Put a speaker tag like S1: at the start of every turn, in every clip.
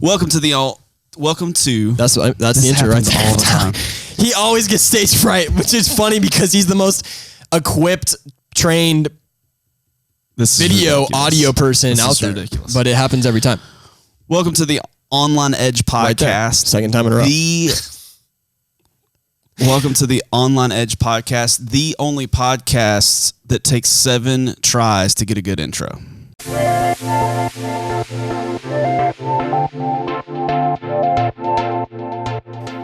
S1: Welcome to
S2: That's the intro right there.
S1: all the time.
S2: He always gets stage fright, which is funny because he's the most equipped, trained audio person out there. Ridiculous. But it happens every time.
S1: Welcome to the Online Edge podcast.
S2: Right, second time in a row.
S1: Welcome to the Online Edge podcast, the only podcast that takes 7 tries to get a good intro.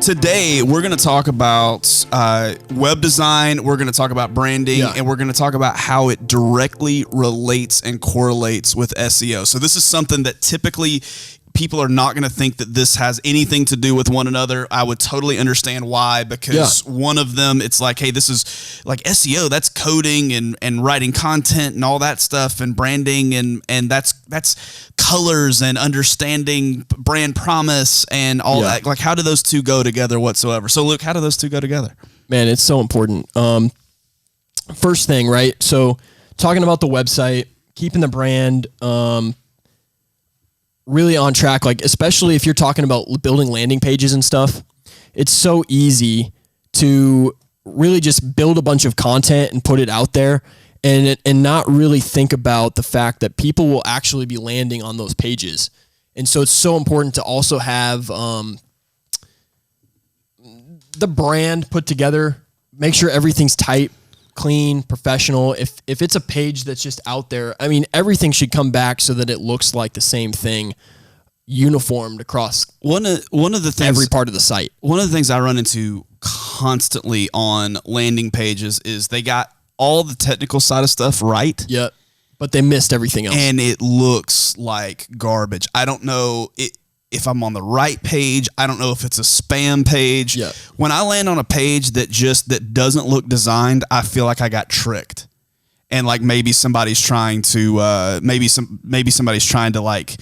S1: Today, we're going to talk about web design, we're going to talk about branding, and we're going to talk about how it directly relates and correlates with SEO. So this is something that typically people are not going to think that this has anything to do with one another. I would totally understand why, because one of them, it's like, hey, this is like SEO, that's coding and writing content and all that stuff, and branding, and that's colors and understanding brand promise and all that. Like, how do those two go together whatsoever? So Luke, how do those two go together?
S2: Man, it's so important. First thing, right? So talking about the website, keeping the brand, really on track, like especially if you're talking about building landing pages and stuff, it's so easy to really just build a bunch of content and put it out there and not really think about the fact that people will actually be landing on those pages. And so it's so important to also have the brand put together, make sure everything's tight, clean, professional. If it's a page that's just out there, I mean, everything should come back so that it looks like the same thing, uniformed across
S1: one of the things,
S2: every part of the site.
S1: One of the things I run into constantly on landing pages is they got all the technical side of stuff right.
S2: Yeah, but they missed everything else.
S1: And it looks like garbage. I don't know if I'm on the right page. I don't know if it's a spam page.
S2: Yeah.
S1: When I land on a page that doesn't look designed, I feel like I got tricked. And like maybe somebody's trying to maybe somebody's trying to like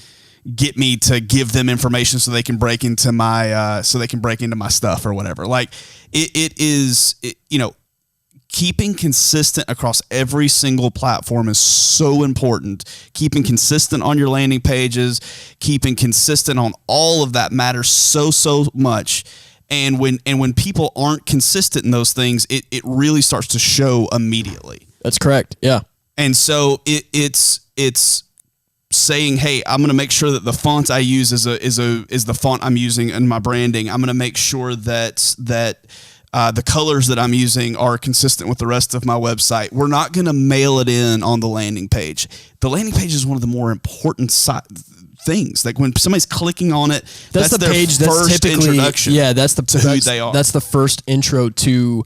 S1: get me to give them information so they can break into my stuff or whatever. Like it is keeping consistent across every single platform is so important. Keeping consistent on your landing pages, keeping consistent on all of that matters so much. And when people aren't consistent in those things, it really starts to show immediately.
S2: That's correct. Yeah. And
S1: so it's saying, hey, I'm going to make sure that the font I use is the font I'm using in my branding. I'm going to make sure that the colors that I'm using are consistent with the rest of my website. We're not going to mail it in on the landing page. The landing page is one of the more important things. Like when somebody's clicking on it, that's
S2: the
S1: their
S2: page
S1: first
S2: that's typically
S1: introduction.
S2: Yeah, that's
S1: who they are.
S2: That's the first intro to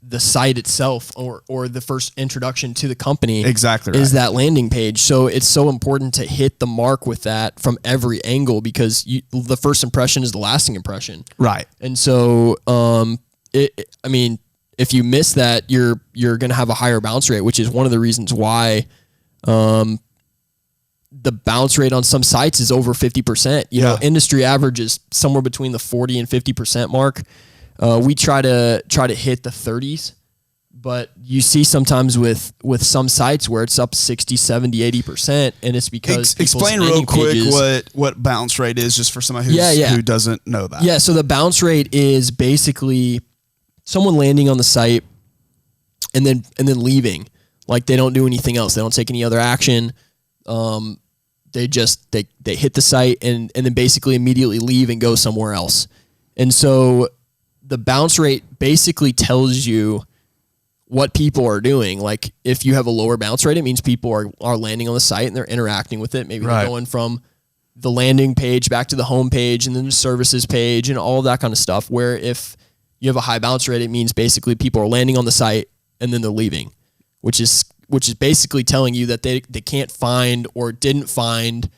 S2: the site itself, or the first introduction to the company.
S1: Exactly right.
S2: Is that landing page. So it's so important to hit the mark with that from every angle, because the first impression is the lasting impression. Right. And so, I mean, if you miss that, you're going to have a higher bounce rate, which is one of the reasons why, the bounce rate on some sites is over 50%. You know, industry average is somewhere between the 40 and 50% mark. We try to hit the 30s, but you see sometimes with some sites where it's up 60, 70, 80%, and it's because
S1: explain real quick what bounce rate is, just for somebody who doesn't know that.
S2: Yeah, so the bounce rate is basically someone landing on the site and then leaving. Like they don't do anything else. They don't take any other action. They hit the site and then basically immediately leave and go somewhere else. And so the bounce rate basically tells you what people are doing. Like if you have a lower bounce rate, it means people are landing on the site and they're interacting with it. Maybe they're going from the landing page back to the home page and then the services page and all of that kind of stuff. Where if you have a high bounce rate, it means basically people are landing on the site and then they're leaving, which is basically telling you that they can't find or didn't find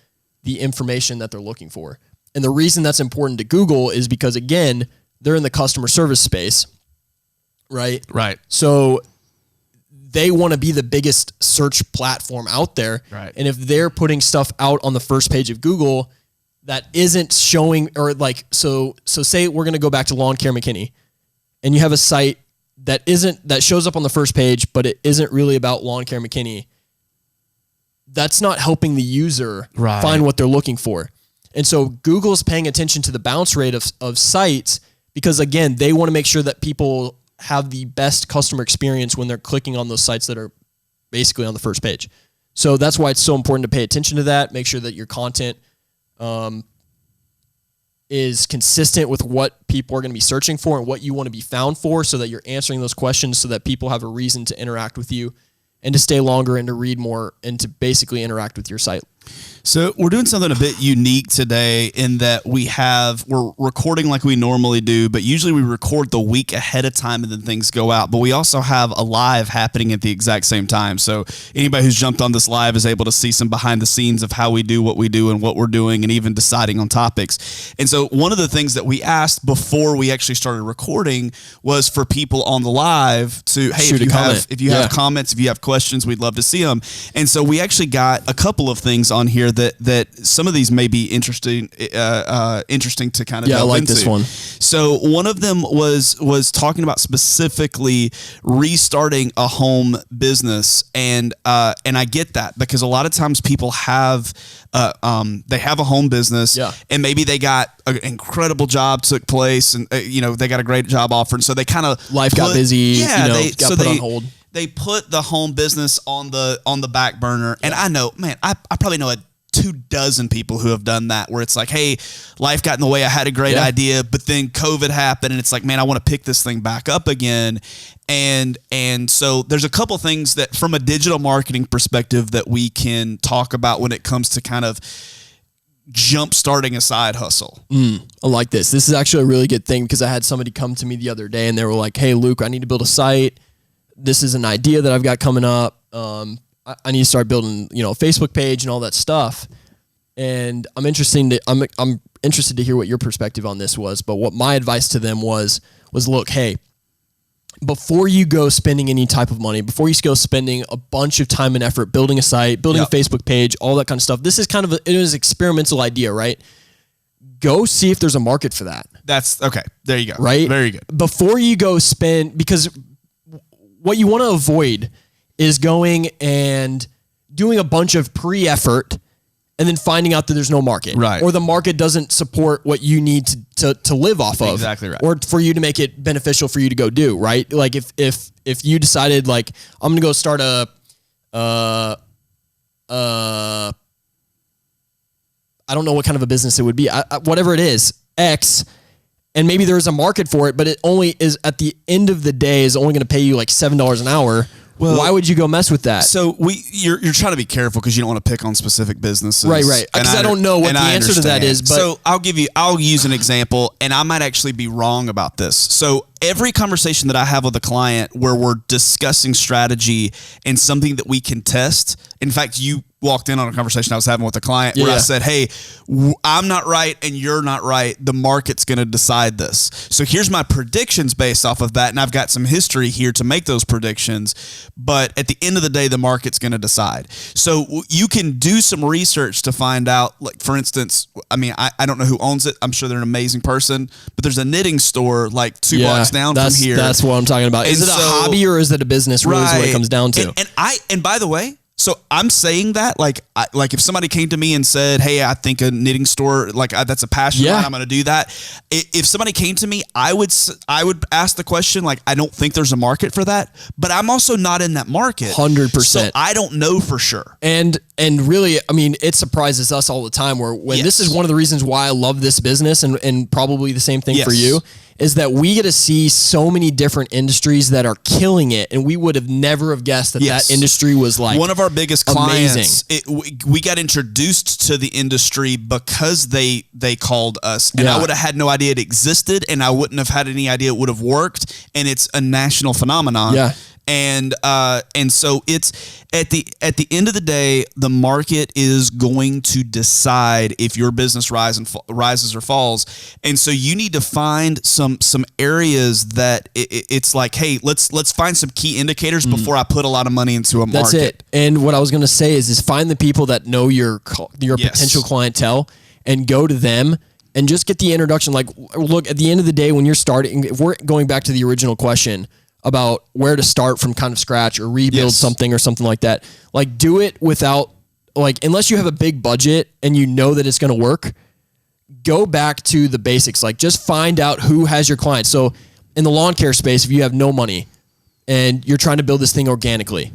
S2: the information that they're looking for. And the reason that's important to Google is because, again, they're in the customer service space, right?
S1: Right.
S2: So they want to be the biggest search platform out there.
S1: Right.
S2: And if they're putting stuff out on the first page of Google that isn't showing, or like, so say we're going to go back to Lawn Care McKinney, and you have a site that shows up on the first page, but it isn't really about Lawn Care McKinney. That's not helping the user find what they're looking for. And so Google's paying attention to the bounce rate of sites because, again, they want to make sure that people have the best customer experience when they're clicking on those sites that are basically on the first page. So that's why it's so important to pay attention to that. Make sure that your content is consistent with what people are going to be searching for and what you want to be found for, so that you're answering those questions so that people have a reason to interact with you and to stay longer and to read more and to basically interact with your site.
S1: So we're doing something a bit unique today in that we're recording like we normally do, but usually we record the week ahead of time and then things go out. But we also have a live happening at the exact same time. So anybody who's jumped on this live is able to see some behind the scenes of how we do what we do and what we're doing and even deciding on topics. And so one of the things that we asked before we actually started recording was for people on the live to, hey, if you have comments, if you have questions, we'd love to see them. And so we actually got a couple of things on here that some of these may be interesting to kind of delve
S2: I like
S1: into.
S2: this one.
S1: So one of them was talking about specifically restarting a home business, and I get that, because a lot of times people have they have a home business, and maybe they got an incredible job took place, and they got a great job offer, and so they kind of
S2: got busy, got put on hold.
S1: They put the home business on the back burner, and I know, man, I probably know 24 people who have done that, where it's like, hey, life got in the way. I had a great idea, but then COVID happened, and it's like, man, I want to pick this thing back up again. And so there's a couple things that from a digital marketing perspective that we can talk about when it comes to kind of jump starting a side hustle.
S2: I like this. This is actually a really good thing, because I had somebody come to me the other day and they were like, hey, Luke, I need to build a site. This is an idea that I've got coming up. I need to start building, a Facebook page and all that stuff. And I'm interested to hear what your perspective on this was. But what my advice to them was look, hey, before you go spending any type of money, before you go spending a bunch of time and effort building a site, building a Facebook page, all that kind of stuff, this is kind of it is an experimental idea, right? Go see if there's a market for that.
S1: That's okay. There you go.
S2: Right?
S1: Very good.
S2: Before you go spend, because what you want to avoid is going and doing a bunch of pre-effort and then finding out that there's no market,
S1: right? Or
S2: the market doesn't support what you need to live off of,
S1: exactly right,
S2: or for you to make it beneficial for you to go do, right? Like if you decided, like, I'm gonna go start I don't know what kind of a business it would be, whatever it is, X. And maybe there's a market for it, but it only is, at the end of the day, is only going to pay you like $7 an hour. Well, why would you go mess with that?
S1: So you're trying to be careful, because you don't want to pick on specific businesses,
S2: right? Because I don't know what the answer to that is. But
S1: so I'll use an example, and I might actually be wrong about this. So every conversation that I have with a client where we're discussing strategy and something that we can test. In fact, you walked in on a conversation I was having with a client where I said, hey, I'm not right and you're not right. The market's going to decide this. So here's my predictions based off of that. And I've got some history here to make those predictions. But at the end of the day, the market's going to decide. So you can do some research to find out, like, for instance, I mean, I don't know who owns it. I'm sure they're an amazing person, but there's a knitting store like 2 blocks down from here.
S2: That's what I'm talking about. Is it a hobby or is it a business? Really, is what it comes down to.
S1: And by the way, so I'm saying that like if somebody came to me and said, hey, I think a knitting store, that's a passion of mine, I'm going to do that. If somebody came to me, I would ask the question, like, I don't think there's a market for that, but I'm also not in that market.
S2: 100%.
S1: So I don't know for sure.
S2: And really, I mean, it surprises us all the time when this is one of the reasons why I love this business, and probably the same thing for you, is that we get to see so many different industries that are killing it, and we would have never have guessed that industry was like
S1: one of our biggest clients. We got introduced to the industry because they called us, and I would have had no idea it existed, and I wouldn't have had any idea it would have worked, and it's a national phenomenon.
S2: Yeah.
S1: And so it's at the end of the day, the market is going to decide if your business rises or falls. And so you need to find some areas that it's like, hey, let's find some key indicators before I put a lot of money into a market.
S2: That's it. And what I was going to say is find the people that know your potential clientele and go to them and just get the introduction. Like, look, at the end of the day, when you're starting, if we're going back to the original question about where to start from kind of scratch or rebuild something or something like that, like, do it without, like, unless you have a big budget and you know that it's going to work, go back to the basics. Like just find out who has your clients. So in the lawn care space, if you have no money and you're trying to build this thing organically,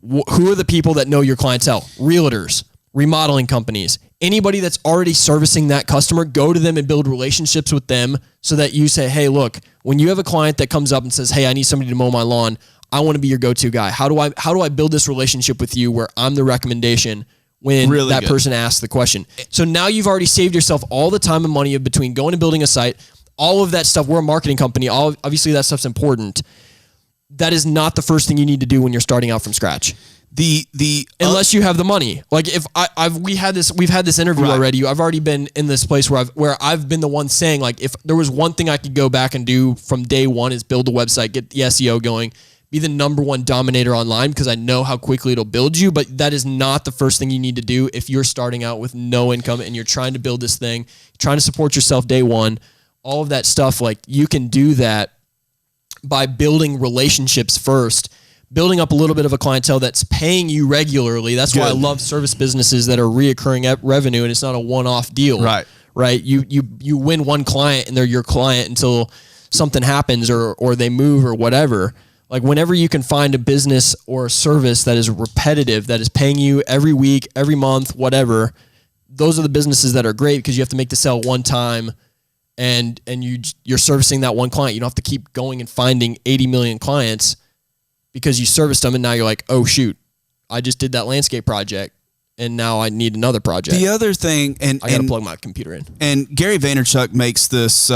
S2: who are the people that know your clientele? Realtors, remodeling companies, anybody that's already servicing that customer, go to them and build relationships with them so that you say, hey, look, when you have a client that comes up and says, hey, I need somebody to mow my lawn, I want to be your go-to guy. How do I build this relationship with you where I'm the recommendation when that person asks the question? So now you've already saved yourself all the time and money between going and building a site, all of that stuff. We're a marketing company. Obviously that stuff's important. That is not the first thing you need to do when you're starting out from scratch. Unless you have the money. Like if we've had this interview already. I've already been in this place where I've been the one saying, like, if there was one thing I could go back and do from day one is build a website, get the SEO going, be the number one dominator online, because I know how quickly it'll build you. But that is not the first thing you need to do if you're starting out with no income and you're trying to build this thing, trying to support yourself day one, all of that stuff. Like you can do that by building relationships first, building up a little bit of a clientele that's paying you regularly. That's why I love service businesses that are reoccurring revenue and it's not a one-off deal. Right. You win one client and they're your client until something happens or they move or whatever. Like whenever you can find a business or a service that is repetitive, that is paying you every week, every month, whatever, those are the businesses that are great because you have to make the sale one time and you're servicing that one client. You don't have to keep going and finding 80 million clients because you serviced them and now you're like, oh shoot, I just did that landscape project and now I need another project.
S1: The other thing, and
S2: I gotta plug my computer in.
S1: And Gary Vaynerchuk makes this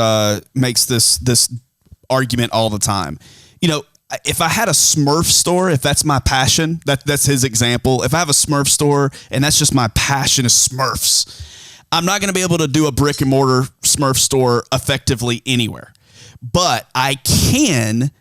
S1: argument all the time. You know, if I had a Smurf store, if that's my passion, that's his example. If I have a Smurf store and that's just my passion is Smurfs, I'm not going to be able to do a brick and mortar Smurf store effectively anywhere. But I can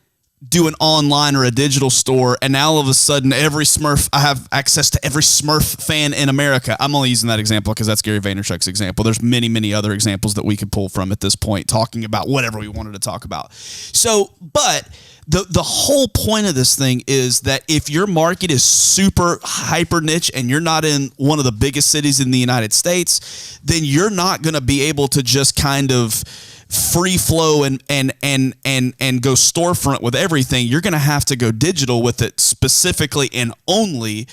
S1: do an online or a digital store, and now all of a sudden I have access to every Smurf fan in America. I'm only using that example because that's Gary Vaynerchuk's example. There's many, many other examples that we could pull from at this point, talking about whatever we wanted to talk about. So, but the whole point of this thing is that if your market is super hyper niche and you're not in one of the biggest cities in the United States, then you're not going to be able to just kind of free flow and go storefront with everything. You're going to have to go digital with it specifically and only.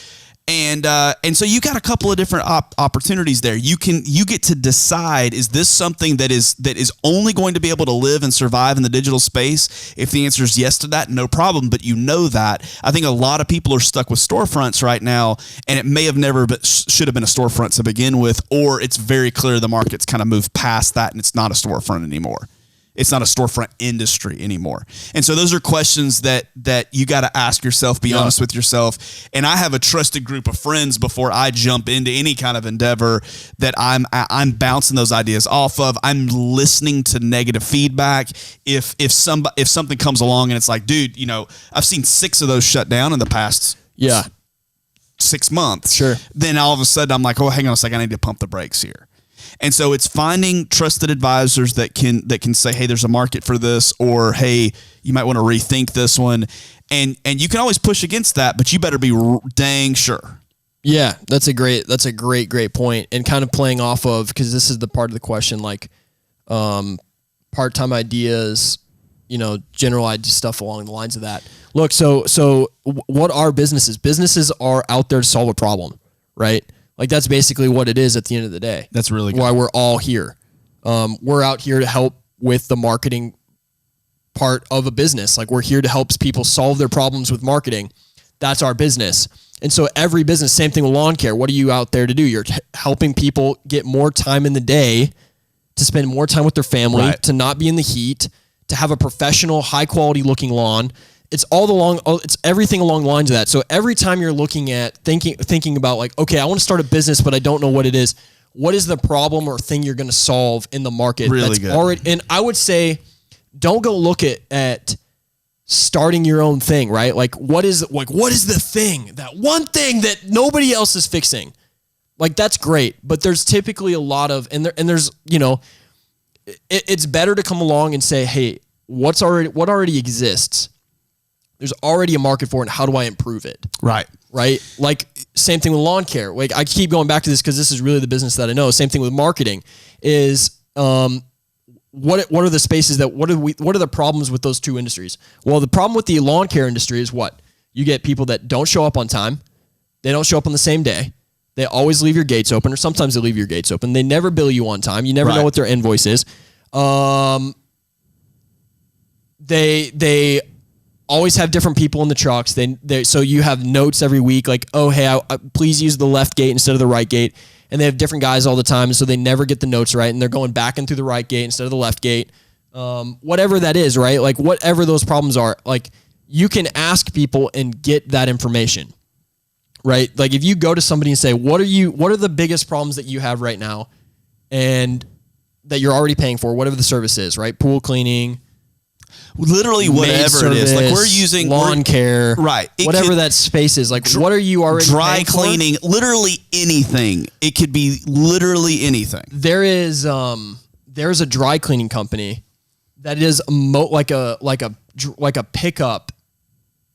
S1: And so you got a couple of different opportunities there. You get to decide, is this something that is only going to be able to live and survive in the digital space? If the answer is yes to that, no problem. But you know that. I think a lot of people are stuck with storefronts right now, and it may have never should have been a storefront to begin with, or it's very clear the market's kind of moved past that and it's not a storefront anymore. It's not a storefront industry anymore. And so those are questions that you got to ask yourself, be honest with yourself. And I have a trusted group of friends before I jump into any kind of endeavor that I'm bouncing those ideas off of. I'm listening to negative feedback. If something comes along and it's like, dude, you know, I've seen 6 of those shut down in the past 6 months.
S2: Sure.
S1: Then all of a sudden I'm like, oh, hang on a second, I need to pump the brakes here. And so it's finding trusted advisors that can say, hey, there's a market for this, or hey, you might want to rethink this one. And you can always push against that, but you better be dang sure.
S2: Yeah, that's a great point. And kind of playing off of, because this is the part of the question, like part-time ideas, you know, general idea stuff along the lines of that. Look, so what are businesses? Businesses are out there to solve a problem, right? Like that's basically what it is at the end of the day.
S1: That's really good.
S2: Why we're all here. We're out here to help with the marketing part of a business. Like we're here to help people solve their problems with marketing. That's our business. And so every business, same thing with lawn care. What are you out there to do? You're helping people get more time in the day, to spend more time with their family, to not be in the heat, to have a professional, high quality looking lawn. It's it's everything along the lines of that. So every time you're looking at thinking about like, okay, I want to start a business, but I don't know what it is. What is the problem or thing you're going to solve in the market?
S1: Really
S2: that's
S1: good.
S2: Already, and I would say, don't go look at starting your own thing, right? Like what is the thing, that one thing that nobody else is fixing? Like that's great, but there's typically a lot of, and there's, you know, it's better to come along and say, hey, what already exists? There's already a market for it, and how do I improve it? Right? Like, same thing with lawn care. Like, I keep going back to this because this is really the business that I know. Same thing with marketing. is what are the spaces that what are the problems with those two industries? Well, the problem with the lawn care industry is what? You get people that don't show up on time. They don't show up on the same day. They always leave your gates open, or sometimes they leave your gates open. They never bill you on time. You never know what their invoice is. They always have different people in the trucks. So you have notes every week like, oh, hey, please use the left gate instead of the right gate. And they have different guys all the time, so they never get the notes right, and they're going back in through the right gate instead of the left gate. Whatever that is, right? Like whatever those problems are, like you can ask people and get that information, right? Like if you go to somebody and say, what are the biggest problems that you have right now and that you're already paying for, whatever the service is, right? Pool cleaning,
S1: literally whatever it is. Like we're using
S2: lawn care, right? Whatever that space is. Like what are you already
S1: dry cleaning? Literally anything. It could be literally anything.
S2: There's a dry cleaning company that is like a pickup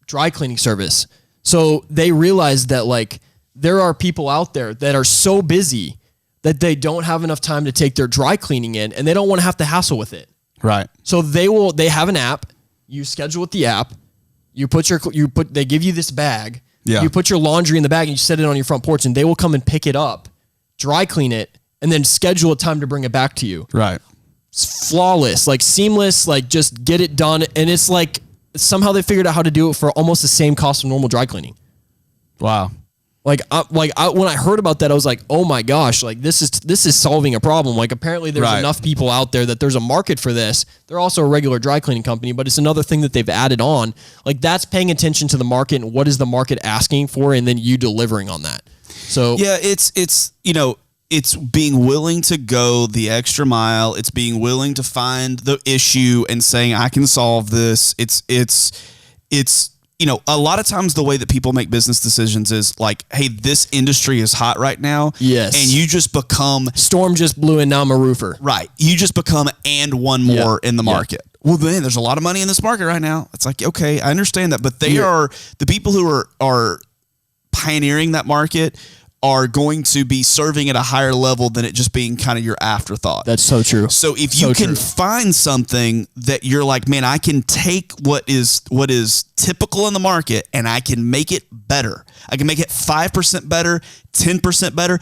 S2: dry cleaning service. So they realize that like there are people out there that are so busy that they don't have enough time to take their dry cleaning in, and they don't want to have to hassle with it.
S1: Right.
S2: So they have an app. You schedule with the app. They give you this bag.
S1: Yeah.
S2: You put your laundry in the bag and you set it on your front porch, and they will come and pick it up, dry clean it, and then schedule a time to bring it back to you.
S1: Right.
S2: It's flawless, like seamless, like just get it done. And it's like somehow they figured out how to do it for almost the same cost of normal dry cleaning.
S1: Wow.
S2: When I heard about that, I was like, oh my gosh, like this is solving a problem. Like apparently there's enough people out there that there's a market for this. They're also a regular dry cleaning company, but it's another thing that they've added on. Like that's paying attention to the market and what is the market asking for, and then you delivering on that. So
S1: yeah, it's being willing to go the extra mile. It's being willing to find the issue and saying, I can solve this. It's a lot of times the way that people make business decisions is like, hey, this industry is hot right now.
S2: Yes.
S1: And you just become...
S2: Storm just blew in, now I'm a roofer.
S1: Right. You just become and one more in the market. Well, then there's a lot of money in this market right now. It's like, okay, I understand that. But they are the people who are pioneering that market are going to be serving at a higher level than it just being kind of your afterthought.
S2: That's so true.
S1: So if you can find something that you're like, man, I can take what is typical in the market and I can make it better. I can make it 5% better, 10% better.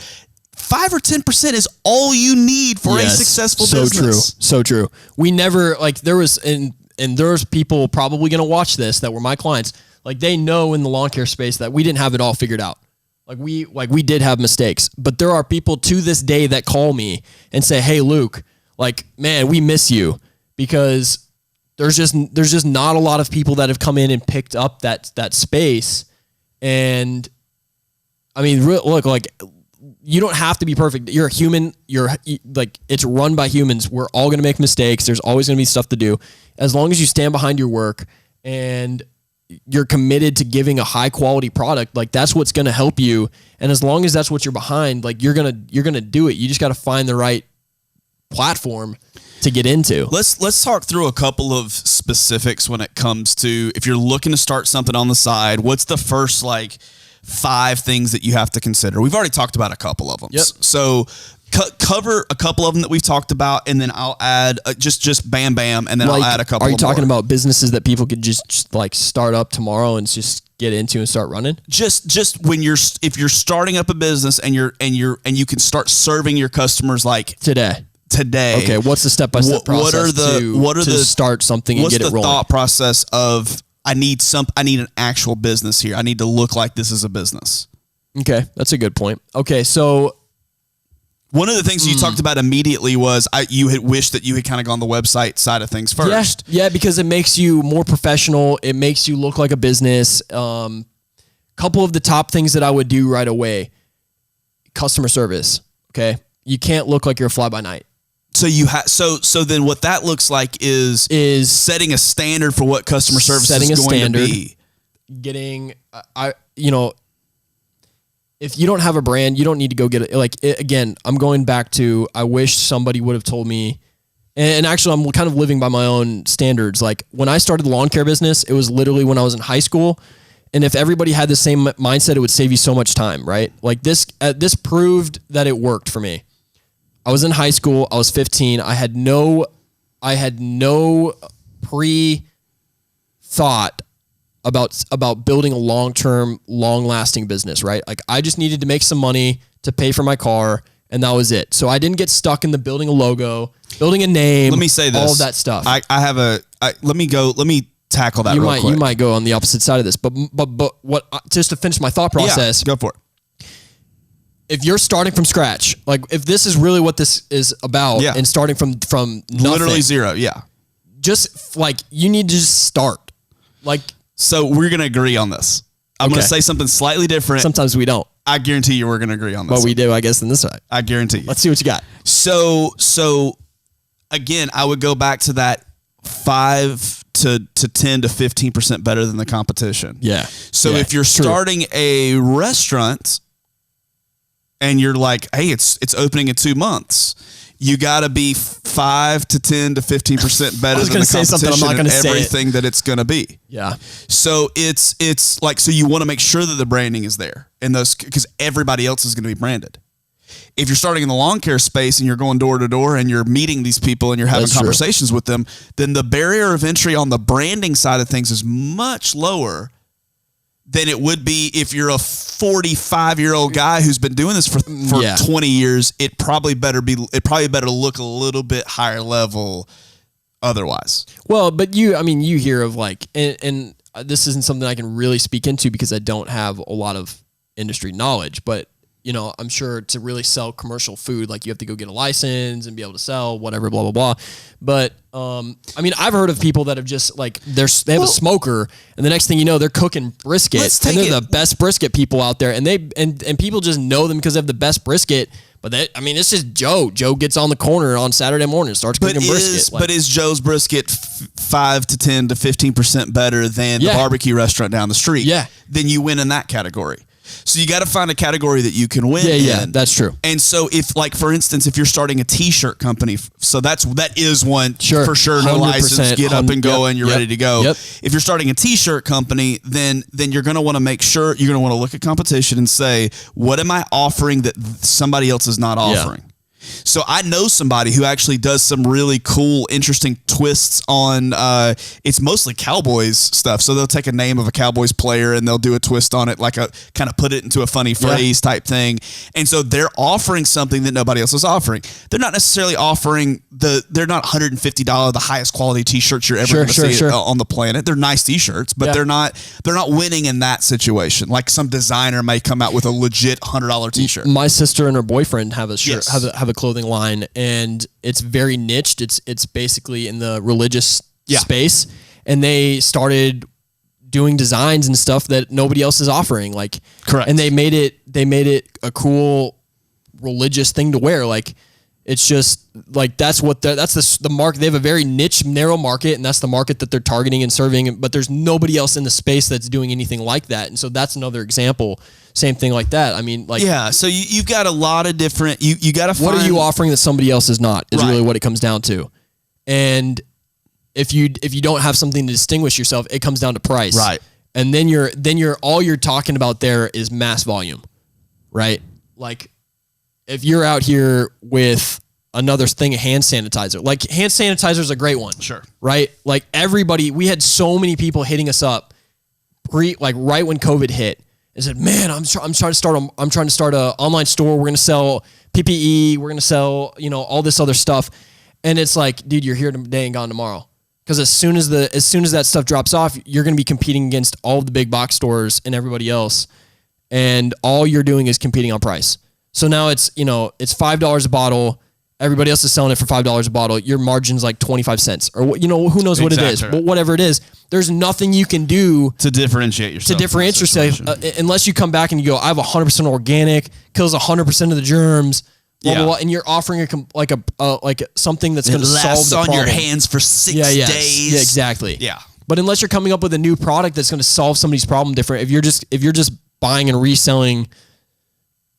S1: 5 or 10% is all you need for a successful business.
S2: So true. We never there's people probably going to watch this that were my clients. Like they know in the lawn care space that we didn't have it all figured out. Like we did have mistakes, but there are people to this day that call me and say, "Hey, Luke, like, man, we miss you," because there's just not a lot of people that have come in and picked up that space. And I mean, look, like, you don't have to be perfect. You're a human. It's run by humans. We're all going to make mistakes. There's always going to be stuff to do. As long as you stand behind your work and you're committed to giving a high quality product, like that's what's going to help you. And as long as that's what you're behind, like you're going to do it. You just got to find the right platform to get into.
S1: Let's talk through a couple of specifics when it comes to if you're looking to start something on the side. What's the first 5 things that you have to consider? We've already talked about a couple of them.
S2: Yep.
S1: So cover a couple of them that we've talked about, and then I'll add just bam, bam, and then I'll add a couple.
S2: Are you talking
S1: more
S2: about businesses that people could just like start up tomorrow and just get into and start running?
S1: Just when if you're starting up a business and you can start serving your customers like today.
S2: Okay, what's the step-by-step process to start something and get it rolling?
S1: What's the thought process of I need an actual business here. I need to look like this is a business.
S2: Okay, that's a good point. Okay, so
S1: one of the things you talked about immediately was you had wished that you had kind of gone the website side of things first.
S2: Yeah, because it makes you more professional. It makes you look like a business. Couple of the top things that I would do right away: customer service. Okay, you can't look like you're a fly-by-night.
S1: So so then what that looks like is setting a standard for what customer service is going to be.
S2: Getting if you don't have a brand, you don't need to go get it. Again, I'm going back to, I wish somebody would have told me, and actually I'm kind of living by my own standards. Like when I started the lawn care business, it was literally when I was in high school. And if everybody had the same mindset, it would save you so much time, right? Like this proved that it worked for me. I was in high school. I was 15. I had no pre-thought about building a long-term, long-lasting business, right? Like I just needed to make some money to pay for my car, and that was it. So I didn't get stuck in the building a logo, building a name.
S1: Let me say this.
S2: All of that stuff.
S1: Let me tackle that real quick.
S2: You might go on the opposite side of this, but what? Just to finish my thought process.
S1: Yeah, go for it.
S2: If you're starting from scratch, like if this is really what this is about, and starting from nothing,
S1: literally zero, yeah.
S2: Just like you need to just start. Like,
S1: so we're gonna agree on this. I'm gonna say something slightly different.
S2: Sometimes we don't.
S1: I guarantee you we're gonna agree on this.
S2: But we do, I guess, in this side.
S1: I guarantee you.
S2: Let's see what you got.
S1: So again, I would go back to that 5 to 10 to 15% better than the competition.
S2: Yeah.
S1: So if you're starting a restaurant and you're like, hey, it's opening in 2 months, you got to be 5 to 10 to 15% better than the competition and everything that it's going to be.
S2: Yeah.
S1: So it's like, so you want to make sure that the branding is there and those, because everybody else is going to be branded. If you're starting in the lawn care space and you're going door to door and you're meeting these people and you're having conversations with them, then the barrier of entry on the branding side of things is much lower than it would be if you're a 45-year-old guy who's been doing this for 20 years. It probably better look a little bit higher level otherwise.
S2: Well, but you hear of like, and this isn't something I can really speak into because I don't have a lot of industry knowledge, but I'm sure to really sell commercial food, like you have to go get a license and be able to sell whatever, blah, blah, blah. But, I've heard of people that have just like, they have a smoker and the next thing you know, they're cooking brisket and they're the best brisket people out there. And and people just know them because they have the best brisket. But it's just Joe. Joe gets on the corner on Saturday morning and starts cooking brisket.
S1: But is Joe's brisket 5 to 10 to 15% better than the barbecue restaurant down the street?
S2: Yeah.
S1: Then you win in that category. So you got to find a category that you can win in.
S2: Yeah, that's true.
S1: And so if, like, for instance, if you're starting a T-shirt company, so that is one for sure, no license, get up and go, and you're ready to go.
S2: Yep.
S1: If you're starting a T-shirt company, then you're going to want to make sure, you're going to want to look at competition and say, what am I offering that somebody else is not offering? Yeah. So I know somebody who actually does some really cool, interesting twists on, it's mostly Cowboys stuff. So they'll take a name of a Cowboys player and they'll do a twist on it, like a kind of put it into a funny phrase type thing. And so they're offering something that nobody else is offering. They're not necessarily offering they're not $150, the highest quality t-shirts you're ever going to see on the planet. They're nice t-shirts, but they're not winning in that situation. Like some designer may come out with a legit $100 t-shirt.
S2: My sister and her boyfriend have a shirt, have a clothing line, and it's very niched. It's basically in the religious space, and they started doing designs and stuff that nobody else is offering. Like, correct. And they made it a cool religious thing to wear. Like, it's just like that's the market. They have a very niche, narrow market, and that's the market that they're targeting and serving. But there's nobody else in the space that's doing anything like that, and so that's another example. Same thing like that. I mean, like,
S1: so you've got a lot of different. You got to find
S2: what are you offering that somebody else is not is really what it comes down to. And if you don't have something to distinguish yourself, it comes down to price,
S1: right?
S2: And then all you're talking about there is mass volume, right? Like, if you're out here with another thing of hand sanitizer, like hand sanitizer is a great one.
S1: Sure.
S2: Right? Like we had so many people hitting us up right when COVID hit and said, man, I'm trying to start an online store. We're going to sell PPE. We're going to sell, all this other stuff. And it's like, dude, you're here today and gone tomorrow. Because as soon as that stuff drops off, you're going to be competing against all of the big box stores and everybody else. And all you're doing is competing on price. So now it's $5 a bottle. Everybody else is selling it for $5 a bottle. Your margin's like 25 cents or who knows what it is, but whatever it is, there's nothing you can do
S1: to differentiate yourself.
S2: Unless you come back and you go, I have 100% organic, kills 100% of the germs, blah, blah, blah, and you're offering something that's going to solve the problem.
S1: On your hands for 6 days.
S2: Yeah, exactly.
S1: Yeah.
S2: But unless you're coming up with a new product that's going to solve somebody's problem different, if you're just buying and reselling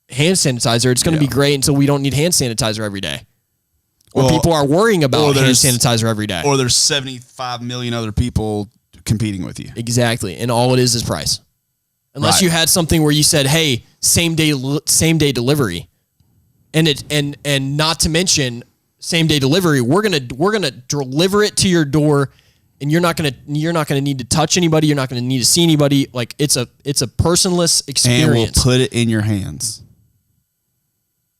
S2: hand sanitizer, it's going to be great until we don't need hand sanitizer every day. Or people are worrying about hand sanitizer every day.
S1: Or there's 75 million other people competing with you.
S2: Exactly. And all it is price. Unless you had something where you said, hey, same day delivery. and not to mention same day delivery. We're gonna deliver it to your door, and you're not gonna need to touch anybody. You're not gonna need to see anybody. Like it's a personless experience.
S1: And we'll put it in your hands.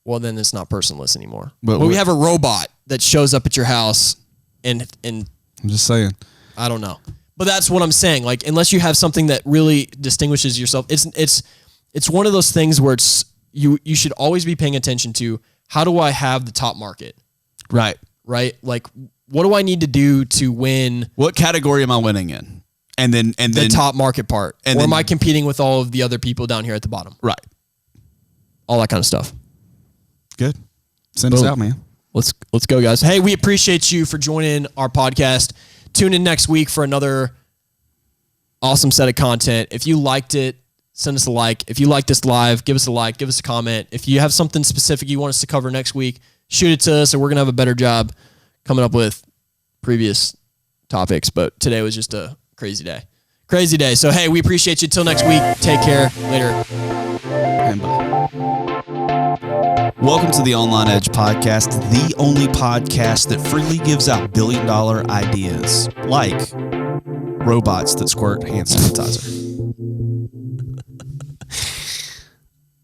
S2: Well, then it's not personless anymore.
S1: But
S2: we have a robot that shows up at your house, and
S1: I'm just saying.
S2: I don't know, but that's what I'm saying. Like, unless you have something that really distinguishes yourself, it's one of those things where you should always be paying attention to, how do I have the top market?
S1: Right.
S2: Like, what do I need to do to win?
S1: What category am I winning in? And then
S2: The top market part.
S1: And
S2: or
S1: then,
S2: am I competing with all of the other people down here at the bottom?
S1: Right.
S2: All that kind of stuff.
S1: Good. Send us out, man.
S2: Let's go, guys. Hey, we appreciate you for joining our podcast. Tune in next week for another awesome set of content. If you liked it, send us a like. If you like this live, give us a like, give us a comment. If you have something specific you want us to cover next week, shoot it to us, and we're going to have a better job coming up with previous topics. But today was just a crazy day. Crazy day. So, hey, we appreciate you. Till next week. Take care. Later.
S1: And bye. Welcome to the Online Edge Podcast, the only podcast that freely gives out billion-dollar ideas, like robots that squirt hand sanitizer.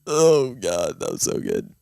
S2: Oh, God. That was so good.